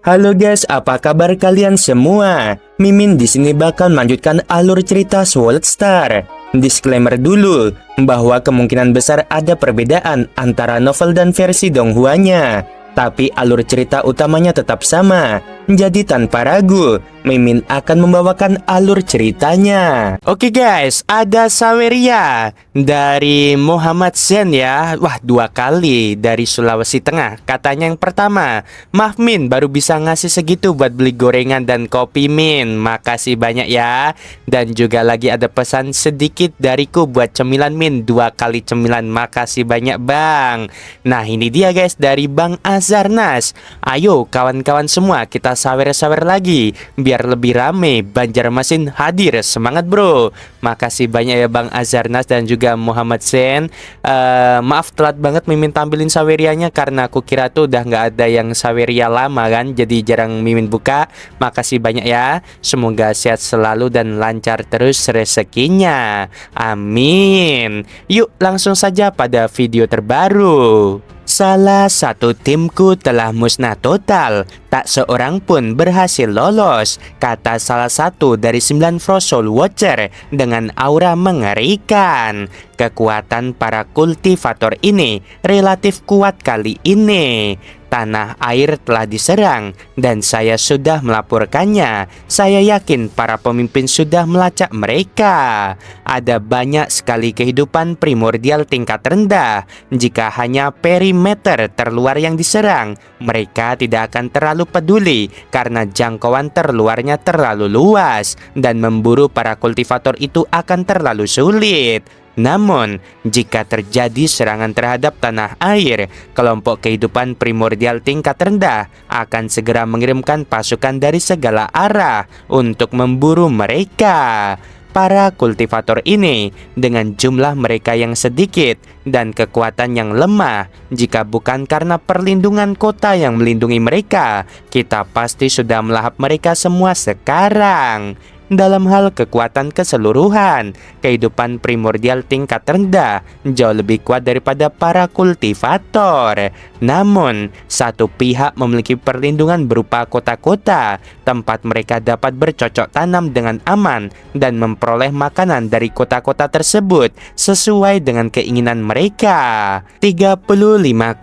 Halo guys, apa kabar kalian semua? Mimin di sini bakal melanjutkan alur cerita Sword Star. Disclaimer dulu, bahwa kemungkinan besar ada perbedaan antara novel dan versi Donghuanya. Tapi alur cerita utamanya tetap sama. Jadi tanpa ragu, Mimin akan membawakan alur ceritanya. Oke guys, ada Saweria dari Muhammad Zen ya. Wah, 2 kali dari Sulawesi Tengah. Katanya yang pertama, maaf Min, baru bisa ngasih segitu buat beli gorengan dan kopi Min. Makasih banyak ya. Dan juga lagi ada pesan sedikit dariku buat cemilan Min, 2 kali cemilan. Makasih banyak Bang. Nah ini dia guys dari Bang Azarnas. Ayo kawan-kawan semua, kita sawer-sawer lagi biar lebih rame. Banjarmasin hadir, semangat bro. Makasih banyak ya Bang Azarnas dan juga Muhammad Zen. Maaf telat banget Mimin tampilin sawerianya karena aku kira tuh udah nggak ada yang saweria lama kan, jadi jarang Mimin buka. Makasih banyak ya. Semoga sehat selalu dan lancar terus rezekinya. Amin. Yuk langsung saja pada video terbaru. Salah satu timku telah musnah total. Tak seorang pun berhasil lolos, kata salah satu dari 9 Frost Soul Watcher dengan aura mengerikan. Kekuatan para kultivator ini relatif kuat kali ini. Tanah air telah diserang dan saya sudah melaporkannya. Saya yakin para pemimpin sudah melacak mereka. Ada banyak sekali kehidupan primordial tingkat rendah. Jika hanya perimeter terluar yang diserang, mereka tidak akan terlalu peduli karena jangkauan terluarnya terlalu luas dan memburu para kultivator itu akan terlalu sulit. Namun, jika terjadi serangan terhadap tanah air, kelompok kehidupan primordial tingkat rendah akan segera mengirimkan pasukan dari segala arah untuk memburu mereka. Para kultivator ini dengan jumlah mereka yang sedikit dan kekuatan yang lemah, jika bukan karena perlindungan kota yang melindungi mereka, kita pasti sudah melahap mereka semua sekarang. Dalam hal kekuatan keseluruhan, kehidupan primordial tingkat rendah jauh lebih kuat daripada para kultivator. Namun, satu pihak memiliki perlindungan berupa kota-kota, tempat mereka dapat bercocok tanam dengan aman dan memperoleh makanan dari kota-kota tersebut sesuai dengan keinginan mereka. 35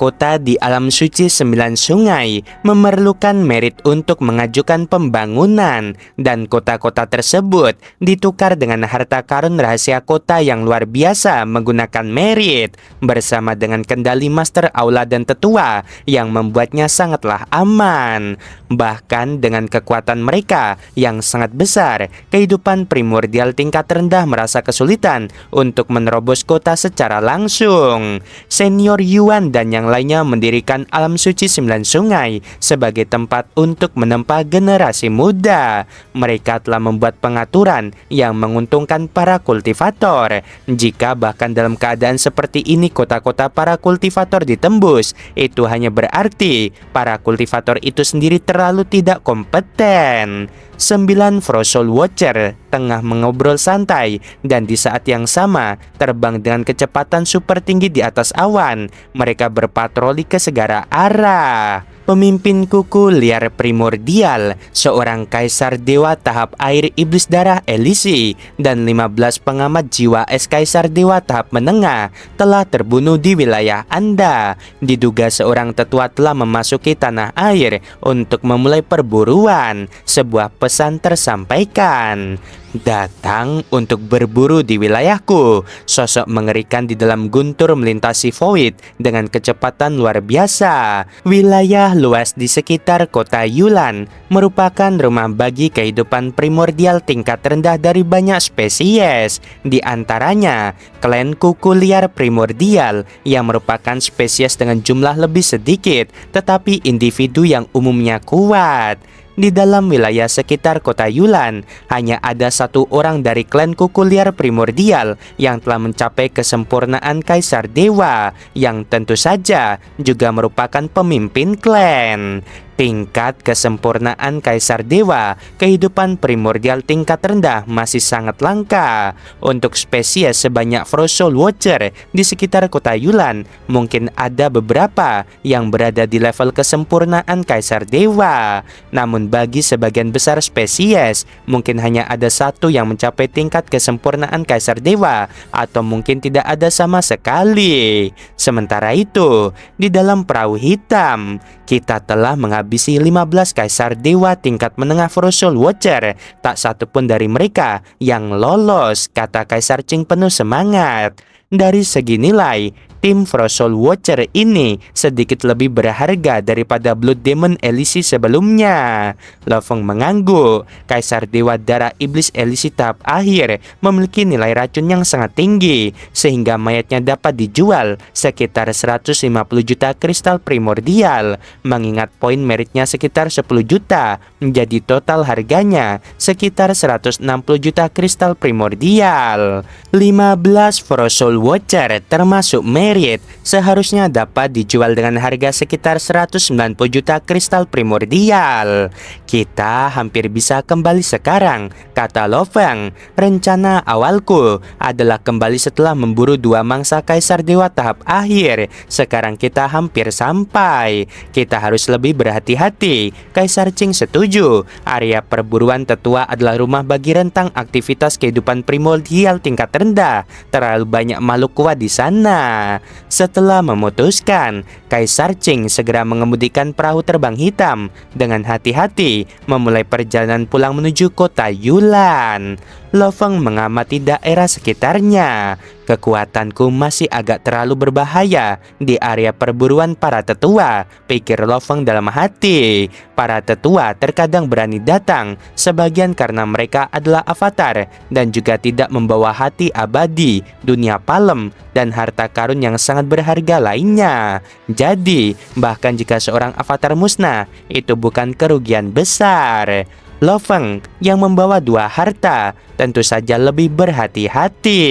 kota di alam suci 9 sungai memerlukan merit untuk mengajukan pembangunan, dan kota-kota tersebut ditukar dengan harta karun rahasia kota yang luar biasa menggunakan merit bersama dengan kendali master aula dan tetua yang membuatnya sangatlah aman. Bahkan dengan kekuatan mereka yang sangat besar, kehidupan primordial tingkat rendah merasa kesulitan untuk menerobos kota secara langsung. Senior Yuan dan yang lainnya mendirikan alam suci 9 sungai sebagai tempat untuk menempa generasi muda. Mereka telah membuat pengaturan yang menguntungkan para kultivator. Jika bahkan dalam keadaan seperti ini kota-kota para kultivator ditembus, itu hanya berarti para kultivator itu sendiri terlalu tidak kompeten. 9 Frost Soul Watcher tengah mengobrol santai dan di saat yang sama terbang dengan kecepatan super tinggi di atas awan. Mereka berpatroli ke segala arah. Pemimpin kuku liar primordial, seorang kaisar dewa tahap air iblis darah Elisi, dan 15 pengamat jiwa es kaisar dewa tahap menengah telah terbunuh di wilayah Anda. Diduga seorang tetua telah memasuki tanah air untuk memulai perburuan. Sebuah pesan tersampaikan. Datang untuk berburu di wilayahku. Sosok mengerikan di dalam guntur melintasi void dengan kecepatan luar biasa. Wilayah luas di sekitar kota Yulan merupakan rumah bagi kehidupan primordial tingkat rendah dari banyak spesies. Di antaranya, klan kuku liar primordial yang merupakan spesies dengan jumlah lebih sedikit tetapi individu yang umumnya kuat. Di dalam wilayah sekitar kota Yulan, hanya ada 1 orang dari klan kuku liar primordial yang telah mencapai kesempurnaan kaisar dewa, yang tentu saja juga merupakan pemimpin klan. tingkat kesempurnaan Kaisar Dewa, kehidupan primordial tingkat rendah masih sangat langka. Untuk spesies sebanyak Frost Soul Watcher di sekitar kota Yulan, mungkin ada beberapa yang berada di level kesempurnaan Kaisar Dewa. Namun bagi sebagian besar spesies, mungkin hanya ada satu yang mencapai tingkat kesempurnaan Kaisar Dewa, atau mungkin tidak ada sama sekali. Sementara itu, di dalam perahu hitam, kita telah menghabisi 15 Kaisar Dewa tingkat menengah Frost Soul Watcher. Tak satu pun dari mereka yang lolos, kata Kaisar Qing penuh semangat. Dari segi nilai, tim Frost Soul Watcher ini sedikit lebih berharga daripada Blood Demon Elisi sebelumnya. Lo Feng mengangguk. Kaisar Dewa Darah Iblis Elisi tahap akhir memiliki nilai racun yang sangat tinggi, sehingga mayatnya dapat dijual sekitar 150 juta kristal primordial. Mengingat poin meritnya sekitar 10 juta, menjadi total harganya sekitar 160 juta kristal primordial. 15 Frost Soul Watcher termasuk merit seharusnya dapat dijual dengan harga sekitar 190 juta kristal primordial. Kita hampir bisa kembali sekarang, kata Lo Feng. Rencana awalku adalah kembali setelah memburu 2 mangsa Kaisar Dewa tahap akhir. Sekarang kita hampir sampai. Kita harus lebih berhati-hati. Kaisar Qing setuju. Area perburuan tetua adalah rumah bagi rentang aktivitas kehidupan primordial tingkat rendah. Terlalu banyak makhluk kuat di sana. Setelah memutuskan, Kaisar Qing segera mengemudikan perahu terbang hitam dengan hati-hati memulai perjalanan pulang menuju kota Yulan. Lo Feng mengamati daerah sekitarnya. Kekuatanku masih agak terlalu berbahaya di area perburuan para tetua, pikir Lo Feng dalam hati. Para tetua terkadang berani datang, sebagian karena mereka adalah avatar dan juga tidak membawa hati abadi, dunia palem, dan harta karun yang sangat berharga lainnya. Jadi, bahkan jika seorang avatar musnah, itu bukan kerugian besar. Lo Feng yang membawa 2 harta tentu saja lebih berhati-hati.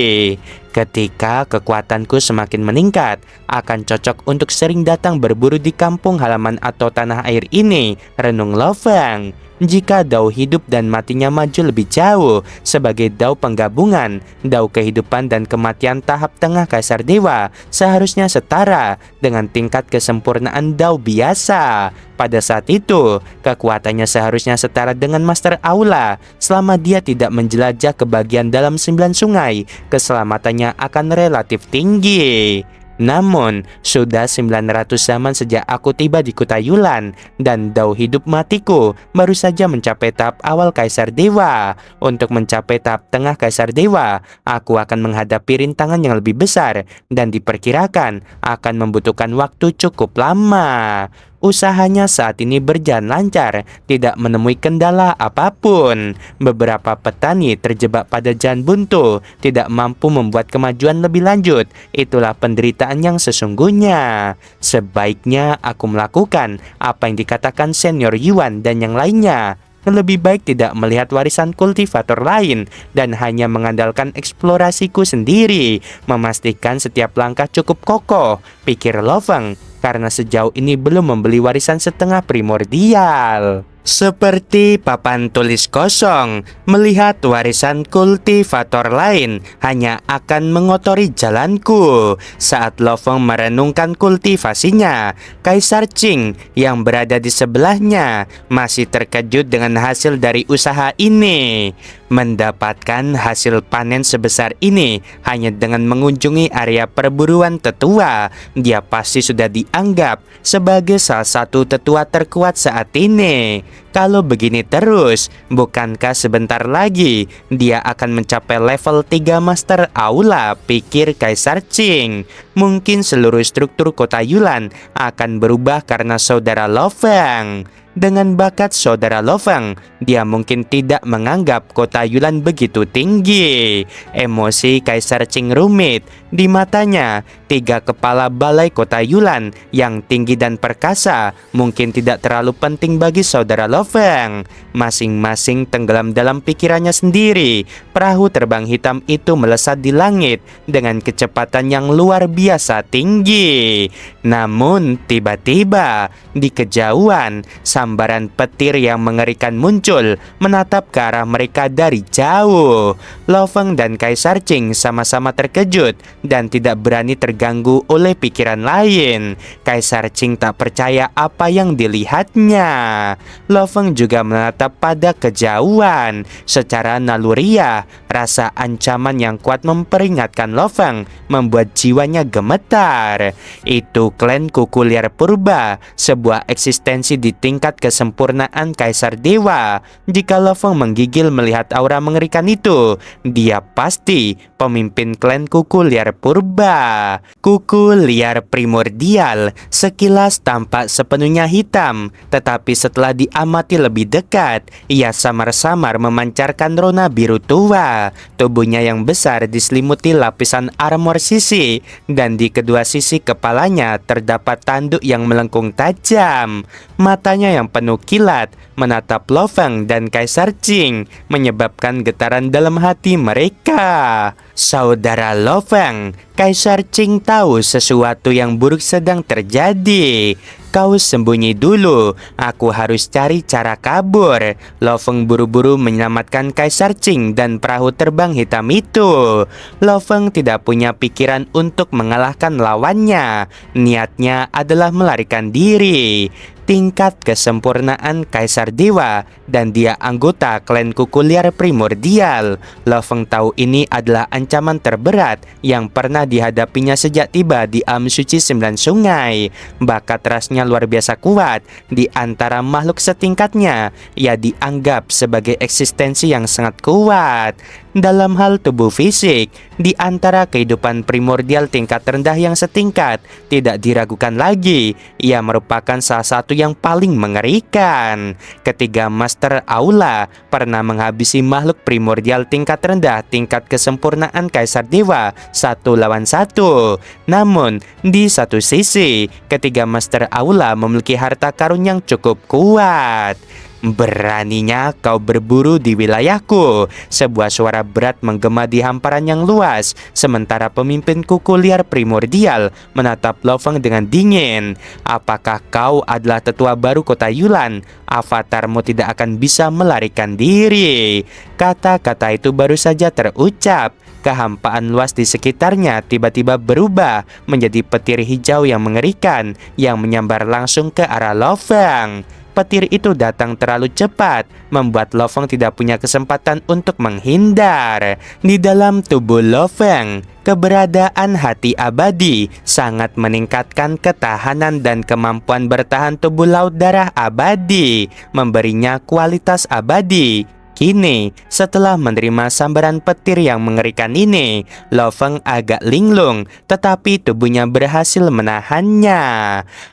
Ketika kekuatanku semakin meningkat, akan cocok untuk sering datang berburu di kampung halaman atau tanah air ini, renung Lo Feng. Jika dao hidup dan matinya maju lebih jauh sebagai dao penggabungan, dao kehidupan dan kematian tahap tengah Kaisar Dewa seharusnya setara dengan tingkat kesempurnaan dao biasa. Pada saat itu, kekuatannya seharusnya setara dengan Master Aula. Selama dia tidak menjelajah ke bagian dalam 9 sungai, keselamatannya akan relatif tinggi. Namun, sudah 900 zaman sejak aku tiba di kota Yulan, dan dao hidup matiku baru saja mencapai tahap awal Kaisar Dewa. Untuk mencapai tahap tengah Kaisar Dewa, aku akan menghadapi rintangan yang lebih besar, dan diperkirakan akan membutuhkan waktu cukup lama. Usahanya saat ini berjalan lancar, tidak menemui kendala apapun. Beberapa petani terjebak pada jalan buntu, tidak mampu membuat kemajuan lebih lanjut. Itulah penderitaan yang sesungguhnya. Sebaiknya aku melakukan apa yang dikatakan Senior Yuan dan yang lainnya. Lebih baik tidak melihat warisan kultivator lain dan hanya mengandalkan eksplorasiku sendiri. Memastikan setiap langkah cukup kokoh, pikir Lo Feng, karena sejauh ini belum membeli warisan setengah primordial. Seperti papan tulis kosong, melihat warisan kultivator lain hanya akan mengotori jalanku. Saat Lo Feng merenungkan kultivasinya, Kaisar Qing yang berada di sebelahnya masih terkejut dengan hasil dari usaha ini. Mendapatkan hasil panen sebesar ini hanya dengan mengunjungi area perburuan tetua, dia pasti sudah dianggap sebagai salah satu tetua terkuat saat ini. Kalau begini terus, bukankah sebentar lagi dia akan mencapai level 3 Master Aula, pikir Kaisar Qing. Mungkin seluruh struktur kota Yulan akan berubah karena saudara Lo Feng. Dengan bakat saudara Lo Feng, dia mungkin tidak menganggap kota Yulan begitu tinggi. Emosi Kaisar Qing rumit. Di matanya, 3 kepala balai kota Yulan yang tinggi dan perkasa mungkin tidak terlalu penting bagi saudara Lo Feng. Masing-masing tenggelam dalam pikirannya sendiri. Perahu terbang hitam itu melesat di langit dengan kecepatan yang luar biasa tinggi. Namun tiba-tiba Di kejauhan, sambaran petir yang mengerikan muncul, menatap ke arah mereka dari jauh. Lo Feng dan Kaisar Qing sama-sama terkejut dan tidak berani terganggu oleh pikiran lain. Kaisar Qing tak percaya apa yang dilihatnya. Lo Feng juga menatap pada kejauhan. Secara naluriah, rasa ancaman yang kuat memperingatkan Lo Feng, membuat jiwanya gemetar. Itu klan kuku liar purba, sebuah eksistensi di tingkat kesempurnaan Kaisar Dewa. Jika Lo Feng menggigil melihat aura mengerikan itu, dia pasti pemimpin klan kuku liar purba. Kuku liar primordial sekilas tampak sepenuhnya hitam, tetapi setelah diamati lebih dekat, ia samar-samar memancarkan rona biru tua. Tubuhnya yang besar diselimuti lapisan armor sisi, dan di kedua sisi kepalanya terdapat tanduk yang melengkung tajam. Matanya yang penuh kilat menatap Lo Feng dan Kaisar Qing, menyebabkan getaran dalam hati mereka. Saudara Lo Feng, Kaisar Qing tahu sesuatu yang buruk sedang terjadi. Kau sembunyi dulu, aku harus cari cara kabur. Lo Feng buru-buru menyelamatkan Kaisar Qing dan perahu terbang hitam itu. Lo Feng tidak punya pikiran untuk mengalahkan lawannya. Niatnya adalah melarikan diri. Tingkat kesempurnaan Kaisar Dewa, dan dia anggota klan kuku liar primordial. Lo Feng tahu ini adalah ancaman terberat yang pernah dihadapinya sejak tiba di Alam Suci 9 Sungai. Bakat rasnya luar biasa kuat. Di antara makhluk setingkatnya, ia dianggap sebagai eksistensi yang sangat kuat. Dalam hal tubuh fisik, di antara kehidupan primordial tingkat rendah yang setingkat, tidak diragukan lagi, ia merupakan salah satu yang paling mengerikan. Ketiga Master Aula pernah menghabisi makhluk primordial tingkat rendah tingkat kesempurnaan Kaisar Dewa 1 lawan 1. Namun, di satu sisi, ketiga Master Aula memiliki harta karun yang cukup kuat. Beraninya kau berburu di wilayahku. Sebuah suara berat menggema di hamparan yang luas, sementara pemimpin kuku liar primordial menatap Lo Feng dengan dingin. Apakah kau adalah tetua baru kota Yulan? Avatarmu tidak akan bisa melarikan diri. Kata-kata itu baru saja terucap. Kehampaan luas di sekitarnya tiba-tiba berubah menjadi petir hijau yang mengerikan yang menyambar langsung ke arah Lo Feng. Petir itu datang terlalu cepat, membuat Lo Feng tidak punya kesempatan untuk menghindar. Di dalam tubuh Lo Feng, keberadaan hati abadi sangat meningkatkan ketahanan dan kemampuan bertahan tubuh laut darah abadi, memberinya kualitas abadi. Kini, setelah menerima sambaran petir yang mengerikan ini, Lo Feng agak linglung, tetapi tubuhnya berhasil menahannya.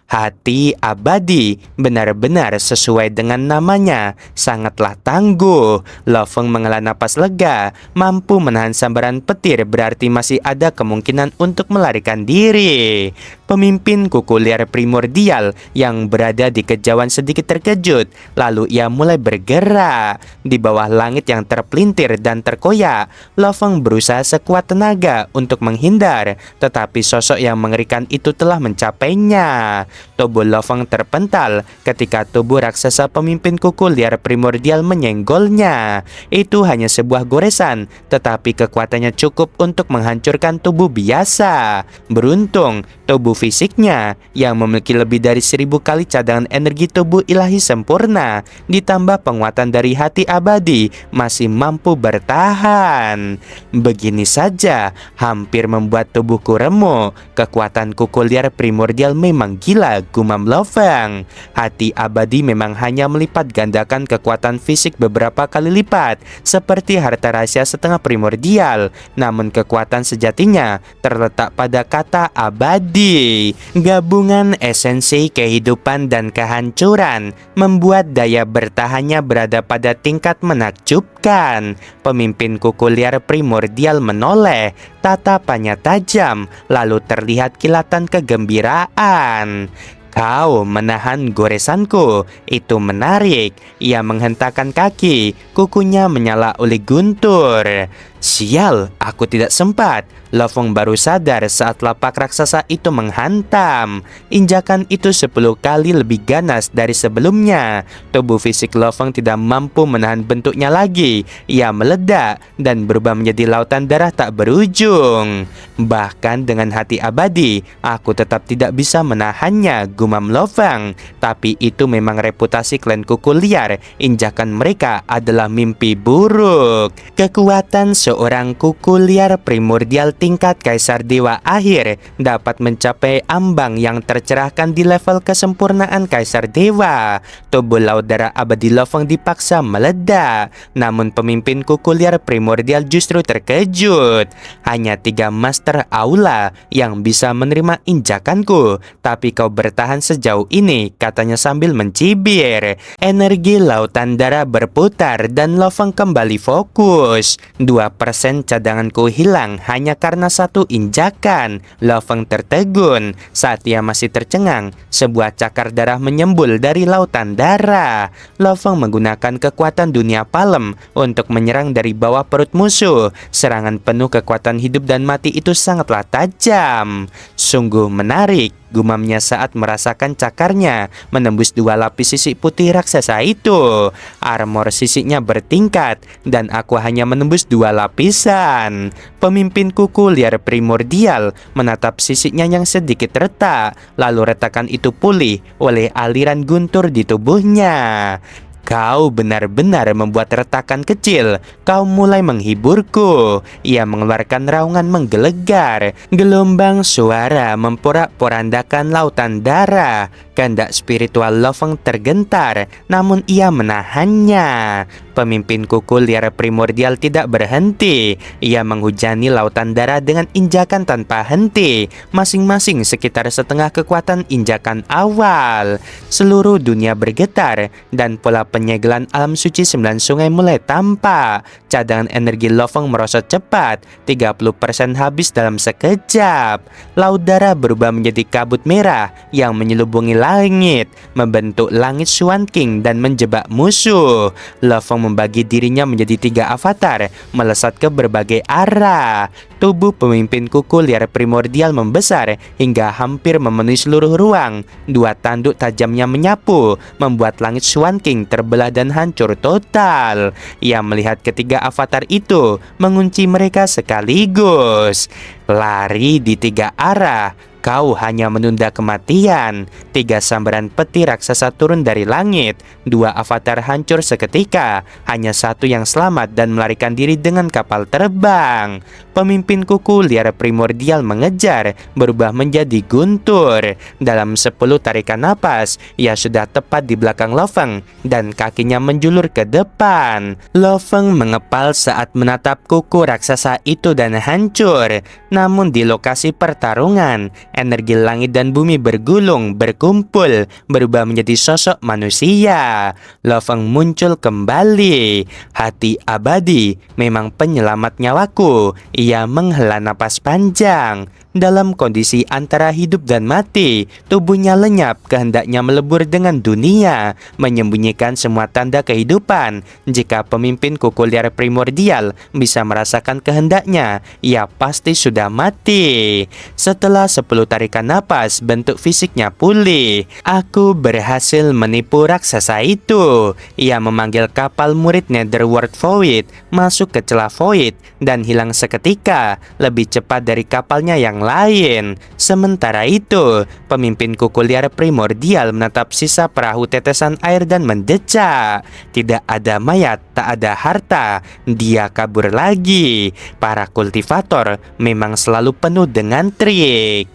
Hati abadi benar-benar sesuai dengan namanya, sangatlah tangguh. Lo Feng menghela napas lega, mampu menahan sambaran petir berarti masih ada kemungkinan untuk melarikan diri. Pemimpin kuku liar primordial yang berada di kejauhan sedikit terkejut, lalu ia mulai bergerak. Di bawah langit yang terpelintir dan terkoyak, Lo Feng berusaha sekuat tenaga untuk menghindar, tetapi sosok yang mengerikan itu telah mencapainya. Tubuh Lo Feng terpental ketika tubuh raksasa pemimpin kuku liar primordial menyenggolnya. Itu hanya sebuah goresan, tetapi kekuatannya cukup untuk menghancurkan tubuh biasa. Beruntung, tubuh fisiknya yang memiliki lebih dari 1000 kali cadangan energi tubuh ilahi sempurna, ditambah penguatan dari hati abadi, masih mampu bertahan. Begini saja, hampir membuat tubuhku remuk. Kekuatan kuku liar primordial memang gila, gumam Lo Feng. Hati abadi memang hanya melipat gandakan kekuatan fisik beberapa kali lipat, seperti harta rahasia setengah primordial. Namun kekuatan sejatinya terletak pada kata abadi. Gabungan esensi kehidupan dan kehancuran membuat daya bertahannya berada pada tingkat menakjubkan. Pemimpin kuku liar primordial menoleh, tatapannya tajam, lalu terlihat kilatan kegembiraan. Kau menahan goresanku, itu menarik. Ia menghentakkan kaki, kukunya menyala oleh guntur. Sial, aku tidak sempat. Lofeng baru sadar saat lapak raksasa itu menghantam. Injakan itu 10 kali lebih ganas dari sebelumnya. Tubuh fisik Lofeng tidak mampu menahan bentuknya lagi. Ia meledak dan berubah menjadi lautan darah tak berujung. Bahkan dengan hati abadi, aku tetap tidak bisa menahannya, gumam Lofeng. Tapi itu memang reputasi klan kuku liar. Injakan mereka adalah mimpi buruk. Kekuatan seorang kuku liar primordial tingkat Kaisar Dewa Akhir dapat mencapai ambang yang tercerahkan di level kesempurnaan Kaisar Dewa. Tubuh laut darah abadi Lofeng dipaksa meledak. Namun pemimpin kuku liar primordial justru terkejut. Hanya 3 master aula yang bisa menerima injakanku. Tapi kau bertahan sejauh ini, katanya sambil mencibir. Energi lautan darah berputar dan Lofeng kembali fokus. 2% cadanganku hilang hanya karena 1 injakan. Lofeng tertegun. Saat ia masih tercengang, sebuah cakar darah menyembul dari lautan darah. Lofeng menggunakan kekuatan dunia palem untuk menyerang dari bawah perut musuh. Serangan penuh kekuatan hidup dan mati itu sangatlah tajam. Sungguh menarik, gumamnya saat merasakan cakarnya menembus 2 lapis sisik putih raksasa itu. Armor sisiknya bertingkat dan aku hanya menembus 2 lapisan. Pemimpin kuku liar primordial menatap sisiknya yang sedikit retak, lalu retakan itu pulih oleh aliran guntur di tubuhnya. Kau benar-benar membuat retakan kecil. Kau mulai menghiburku. Ia mengeluarkan raungan menggelegar. Gelombang suara memporak-porandakan lautan darah. Kehendak spiritual Lofeng tergentar, namun ia menahannya. Pemimpin kuku liar primordial tidak berhenti. Ia menghujani lautan darah dengan injakan tanpa henti, masing-masing sekitar setengah kekuatan injakan awal. Seluruh dunia bergetar dan pola penyegelan alam suci 9 sungai mulai tampak. Cadangan energi Lofeng merosot cepat, 30% habis dalam sekejap. Laut darah berubah menjadi kabut merah yang menyelubungi langit, membentuk langit Swan King dan menjebak musuh. Lofeng membagi dirinya menjadi 3 avatar, melesat ke berbagai arah. Tubuh pemimpin kuku liar primordial membesar hingga hampir memenuhi seluruh ruang. 2 tanduk tajamnya menyapu, membuat langit Swan King terbelah dan hancur total. Ia melihat ketiga avatar itu, mengunci mereka sekaligus. Lari di 3 arah. Kau hanya menunda kematian. 3 sambaran peti raksasa turun dari langit. 2 avatar hancur seketika. Hanya 1 yang selamat dan melarikan diri dengan kapal terbang. Pemimpin kuku liar primordial mengejar, berubah menjadi guntur. Dalam 10 tarikan napas, ia sudah tepat di belakang Lofeng dan kakinya menjulur ke depan. Lofeng mengepal saat menatap kuku raksasa itu dan hancur. Namun di lokasi pertarungan, energi langit dan bumi bergulung, berkumpul, berubah menjadi sosok manusia. Lofeng muncul kembali. Hati abadi, memang penyelamat nyawaku. Ia menghela napas panjang. Dalam kondisi antara hidup dan mati, tubuhnya lenyap, kehendaknya melebur dengan dunia, menyembunyikan semua tanda kehidupan. Jika pemimpin kuku liar primordial bisa merasakan kehendaknya, ia pasti sudah mati. Setelah 10 tarikan napas, bentuk fisiknya pulih. Aku berhasil menipu raksasa itu. Ia memanggil kapal murid Netherworld Void, masuk ke celah Void, dan hilang seketika, lebih cepat dari kapalnya yang lain. Sementara itu, pemimpin kuku liar primordial menatap sisa perahu tetesan air dan mendecak. Tidak ada mayat, tak ada harta. Dia kabur lagi. Para kultivator memang selalu penuh dengan trik.